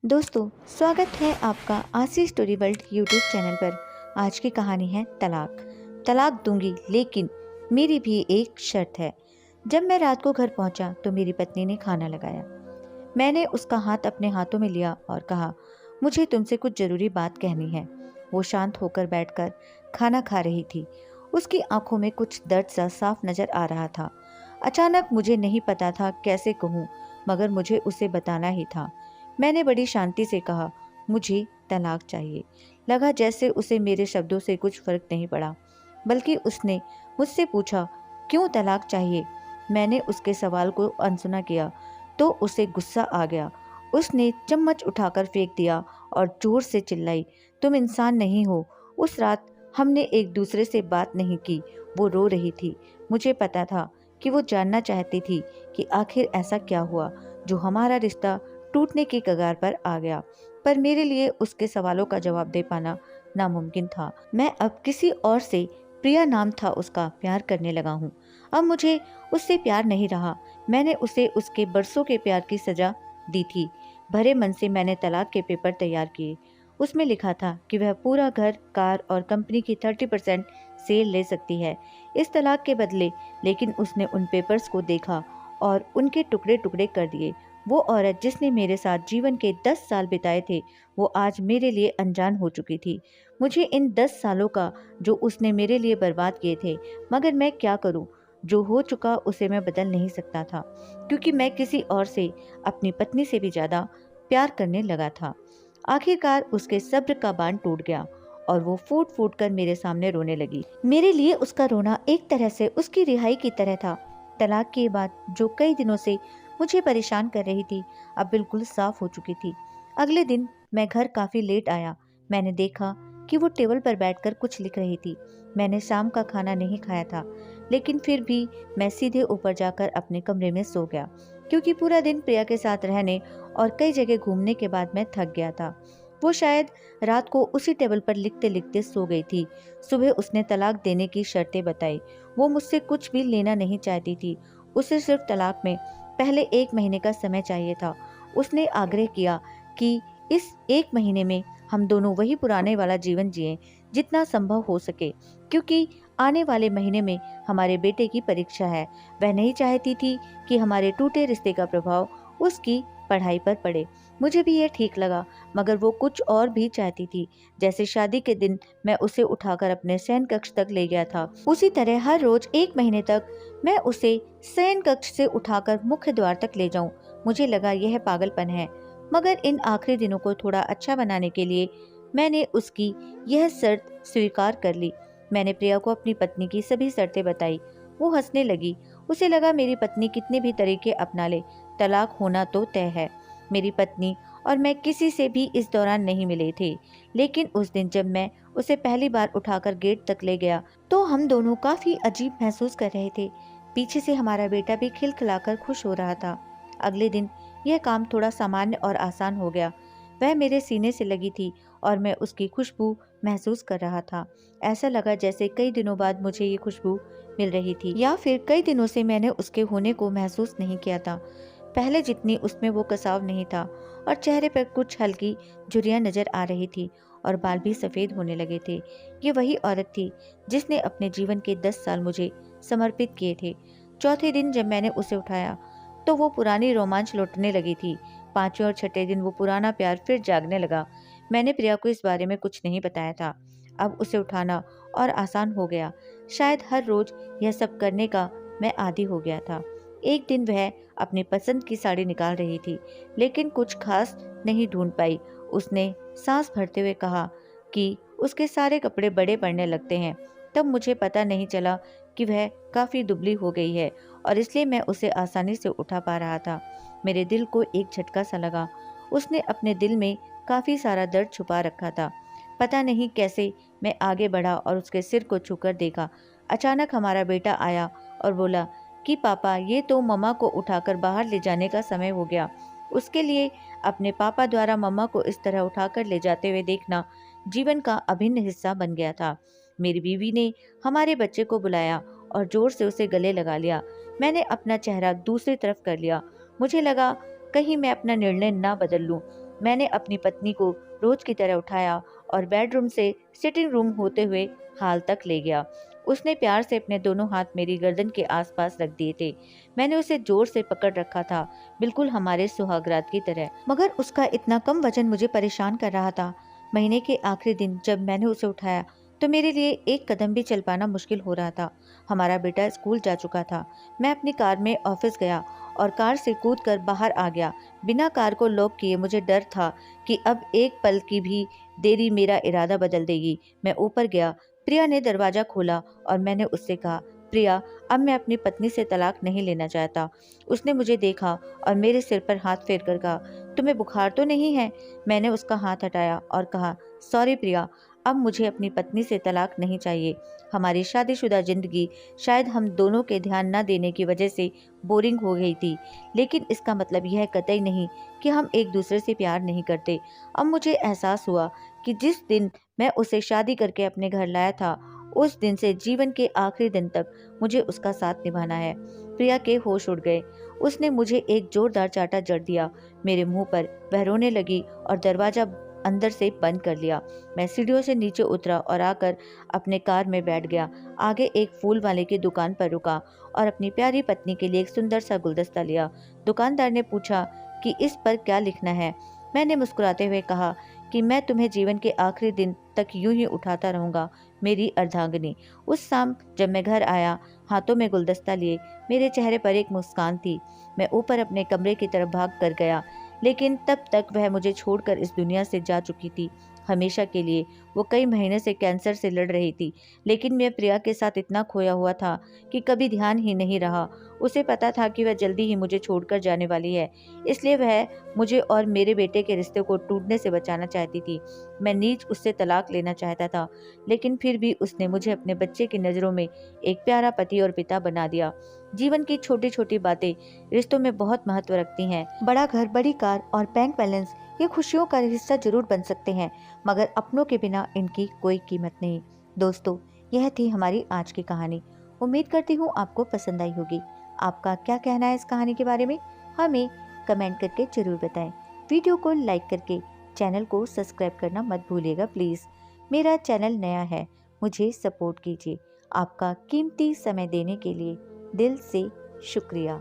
दोस्तों, स्वागत है आपका आशी स्टोरी वर्ल्ड यूट्यूब चैनल पर। आज की कहानी है तलाक। तलाक दूंगी, लेकिन मेरी भी एक शर्त है। जब मैं रात को घर पहुंचा तो मेरी पत्नी ने खाना लगाया। मैंने उसका हाथ अपने हाथों में लिया और कहा, मुझे तुमसे कुछ जरूरी बात कहनी है। वो शांत होकर बैठकर खाना खा रही थी। उसकी आंखों में कुछ दर्द सा साफ नजर आ रहा था। अचानक मुझे नहीं पता था कैसे कहूँ, मगर मुझे उसे बताना ही था। मैंने बड़ी शांति से कहा, मुझे तलाक चाहिए। लगा जैसे उसे मेरे शब्दों से कुछ फर्क नहीं पड़ा, बल्कि उसने मुझसे पूछा, क्यों तलाक चाहिए। मैंने उसके सवाल को अनसुना किया तो उसे गुस्सा आ गया। उसने चम्मच उठाकर फेंक दिया और जोर से चिल्लाई, तुम इंसान नहीं हो। उस रात हमने एक दूसरे से बात नहीं की। वो रो रही थी। मुझे पता था कि वो जानना चाहती थी कि आखिर ऐसा क्या हुआ जो हमारा रिश्ता टूटने की कगार पर आ गया। पर मेरे लिए उसके सवालों का जवाब दे पाना नामुमकिन था। मैं अब किसी और से, प्रिया नाम था उसका, प्यार करने लगा हूँ। अब मुझे उससे प्यार नहीं रहा। मैंने उसे उसके बरसों के प्यार की सजा दी थी। भरे मन से मैंने तलाक के पेपर तैयार किए। उसमें लिखा था कि वह पूरा घर, कार और कंपनी की 30% सेल ले सकती है इस तलाक के बदले। लेकिन उसने उन पेपर्स को देखा और उनके टुकड़े टुकड़े कर दिए। वो औरत जिसने मेरे साथ जीवन के 10 साल बिताए थे, वो आज मेरे लिए अनजान हो चुकी थी। मुझे इन 10 सालों का जो उसने मेरे लिए बर्बाद किए थे, मगर मैं क्या करूं? जो हो चुका उसे मैं बदल नहीं सकता था, क्योंकि मैं किसी और से, अपनी पत्नी से भी ज्यादा प्यार करने लगा था। आखिरकार उसके सब्र का बांध टूट गया और वो फूट फूट कर मेरे सामने रोने लगी। मेरे लिए उसका रोना एक तरह से उसकी रिहाई की तरह था। तलाक की बात जो कई दिनों से मुझे परेशान कर रही थी, अब बिल्कुल साफ हो चुकी थी। अगले दिन मैं घर काफी लेट आया। मैंने देखा कि वो टेबल पर बैठकर कुछ लिख रही थी। मैंने शाम का खाना नहीं खाया था, लेकिन फिर भी मैं सीधे ऊपर जाकर अपने कमरे में सो गया, क्योंकि पूरा दिन प्रिया के साथ रहने और कई जगह घूमने के बाद मैं थक गया था। वो शायद रात को उसी टेबल पर लिखते लिखते सो गई थी। सुबह उसने तलाक देने की शर्तें बताई। वो मुझसे कुछ भी लेना नहीं चाहती थी। उसे सिर्फ तलाक में पहले 1 महीने का समय चाहिए था। उसने आग्रह किया कि इस 1 महीने में हम दोनों वही पुराने वाला जीवन जिएं जितना संभव हो सके, क्योंकि आने वाले महीने में हमारे बेटे की परीक्षा है। वह नहीं चाहती थी कि हमारे टूटे रिश्ते का प्रभाव उसकी पढ़ाई पर पड़े। मुझे भी यह ठीक लगा, मगर वो कुछ और भी चाहती थी। जैसे शादी के दिन मैं उसे उठाकर अपने शयन कक्ष तक ले गया था, उसी तरह हर रोज 1 महीने तक मैं उसे शयन कक्ष से उठाकर मुख्य द्वार तक ले जाऊं। मुझे लगा यह पागलपन है, मगर इन आखिरी दिनों को थोड़ा अच्छा बनाने के लिए मैंने उसकी यह शर्त स्वीकार कर ली। मैंने प्रिया को अपनी पत्नी की सभी शर्तें बताई। वो हंसने लगी। उसे लगा मेरी पत्नी कितने भी तरीके अपना ले, तलाक होना तो तय है। मेरी पत्नी और मैं किसी से भी इस दौरान नहीं मिले थे, लेकिन उस दिन जब मैं उसे पहली बार उठाकर गेट तक ले गया तो हम दोनों काफी अजीब महसूस कर रहे थे। पीछे से हमारा बेटा भी खिलखिलाकर खुश हो रहा था। अगले दिन यह काम थोड़ा सामान्य और आसान हो गया। वह मेरे सीने से लगी थी और मैं उसकी खुशबू महसूस कर रहा था। ऐसा लगा जैसे कई दिनों बाद मुझे ये खुशबू मिल रही थी, या फिर कई दिनों से मैंने उसके होने को महसूस नहीं किया था। पहले जितनी उसमें वो कसाव नहीं था, और चेहरे पर कुछ हल्की झुर्रियां नजर आ रही थी और बाल भी सफेद होने लगे थे। ये वही औरत थी जिसने अपने जीवन के 10 साल मुझे समर्पित किए थे। चौथे दिन जब मैंने उसे उठाया तो वो पुरानी रोमांच लौटने लगी थी। 5वें और 6ठे दिन वो पुराना प्यार फिर जागने लगा। मैंने प्रिया को इस बारे में कुछ नहीं बताया था। अब उसे उठाना और आसान हो गया। शायद हर रोज यह सब करने का मैं आदी हो गया था। एक दिन वह अपनी पसंद की साड़ी निकाल रही थी, लेकिन कुछ खास नहीं ढूंढ पाई। उसने सांस भरते हुए कहा कि उसके सारे कपड़े बड़े पड़ने लगते हैं। तब मुझे पता नहीं चला कि वह काफी दुबली हो गई है, और इसलिए मैं उसे आसानी से उठा पा रहा था। मेरे दिल को एक झटका सा लगा। उसने अपने दिल में काफी सारा दर्द छुपा रखा था। पता नहीं कैसे मैं आगे बढ़ा और उसके सिर को छूकर देखा। अचानक हमारा बेटा आया और बोला कि पापा, ये तो मम्मा को उठाकर बाहर ले जाने का समय हो गया। उसके लिए अपने पापा द्वारा मम्मा को इस तरह उठाकर ले जाते हुए देखना जीवन का अभिन्न हिस्सा बन गया था। मेरी बीवी ने हमारे बच्चे को बुलाया और जोर से उसे गले लगा लिया। मैंने अपना चेहरा दूसरी तरफ कर लिया। मुझे लगा कहीं मैं अपना निर्णय ना बदल लूं। मैंने अपनी पत्नी को रोज की तरह उठाया और बेडरूम से सिटिंग रूम होते हुए हाल तक ले गया। उसने प्यार से अपने दोनों हाथ मेरी गर्दन के आसपास रख दिए थे। मैंने उसे जोर से पकड़ रखा था, बिल्कुल हमारे सुहागरात की तरह, मगर उसका इतना कम वजन मुझे परेशान कर रहा था। महीने के आखिरी दिन जब मैंने उसे उठाया तो मेरे लिए एक कदम भी चल पाना मुश्किल हो रहा था। हमारा बेटा स्कूल जा चुका था। मैं अपनी कार में ऑफिस गया और कार से कूदकर बाहर आ गया। बिना कार को लॉक किए मुझे डर था कि अब एक पल की भी देरी मेरा इरादा बदल देगी। मैं ऊपर गया। प्रिया ने दरवाजा खोला और मैंने उससे कहा, प्रिया, अब मैं अपनी पत्नी से तलाक नहीं लेना चाहता। उसने मुझे देखा और मेरे सिर पर हाथ फेर कर कहा, तुम्हें बुखार तो नहीं है? मैंने उसका हाथ हटाया और कहा, सॉरी प्रिया, अब मुझे अपनी पत्नी से तलाक नहीं चाहिए। हमारी शादीशुदा जिंदगी शायद हम दोनों के ध्यान न देने की वजह से बोरिंग हो गई थी, लेकिन इसका मतलब यह कतई नहीं कि हम एक दूसरे से प्यार नहीं करते। अब मुझे एहसास हुआ कि जिस दिन मैं उसे शादी करके अपने घर लाया था, उस दिन से जीवन के आखिरी दिन तक मुझे उसका साथ निभाना है। प्रिया के होश उड़ गए। उसने मुझे एक जोरदार चांटा जड़ दिया मेरे मुंह पर। वह रोने लगी और दरवाजा अंदर से बंद कर लिया। मैं सीढ़ियों से नीचे उतरा और आकर अपने कार में बैठ गया। आगे एक फूल वाले की दुकान पर रुका और अपनी प्यारी पत्नी के लिए एक सुंदर सा गुलदस्ता लिया। दुकानदार ने पूछा कि इस पर क्या लिखना है। मैंने मुस्कुराते हुए कहा कि मैं तुम्हें जीवन के आखिरी दिन तक यूं ही उठाता रहूंगा, मेरी अर्धांगिनी। उस शाम जब मैं घर आया, हाथों में गुलदस्ता लिए, मेरे चेहरे पर एक मुस्कान थी। मैं ऊपर अपने कमरे की तरफ भाग कर गया, लेकिन तब तक वह मुझे छोड़कर इस दुनिया से जा चुकी थी, हमेशा के लिए। वो कई महीने से कैंसर से लड़ रही थी, लेकिन मैं प्रिया के साथ इतना खोया हुआ था कि कभी ध्यान ही नहीं रहा। उसे पता था कि वह जल्दी ही मुझे छोड़कर जाने वाली है, इसलिए वह मुझे और मेरे बेटे के रिश्ते को टूटने से बचाना चाहती थी। मैं नीच उससे तलाक लेना चाहता था, लेकिन फिर भी उसने मुझे अपने बच्चे की नज़रों में एक प्यारा पति और पिता बना दिया। जीवन की छोटी छोटी बातें रिश्तों में बहुत महत्व रखती हैं। बड़ा घर, बड़ी कार और बैंक बैलेंस ये खुशियों का हिस्सा जरूर बन सकते हैं, मगर अपनों के बिना इनकी कोई कीमत नहीं। दोस्तों, यह थी हमारी आज की कहानी। उम्मीद करती हूँ आपको पसंद आई होगी। आपका क्या कहना है इस कहानी के बारे में, हमें कमेंट करके जरूर बताएं। वीडियो को लाइक करके चैनल को सब्सक्राइब करना मत भूलिएगा प्लीज़। मेरा चैनल नया है, मुझे सपोर्ट कीजिए। आपका कीमती समय देने के लिए दिल से शुक्रिया।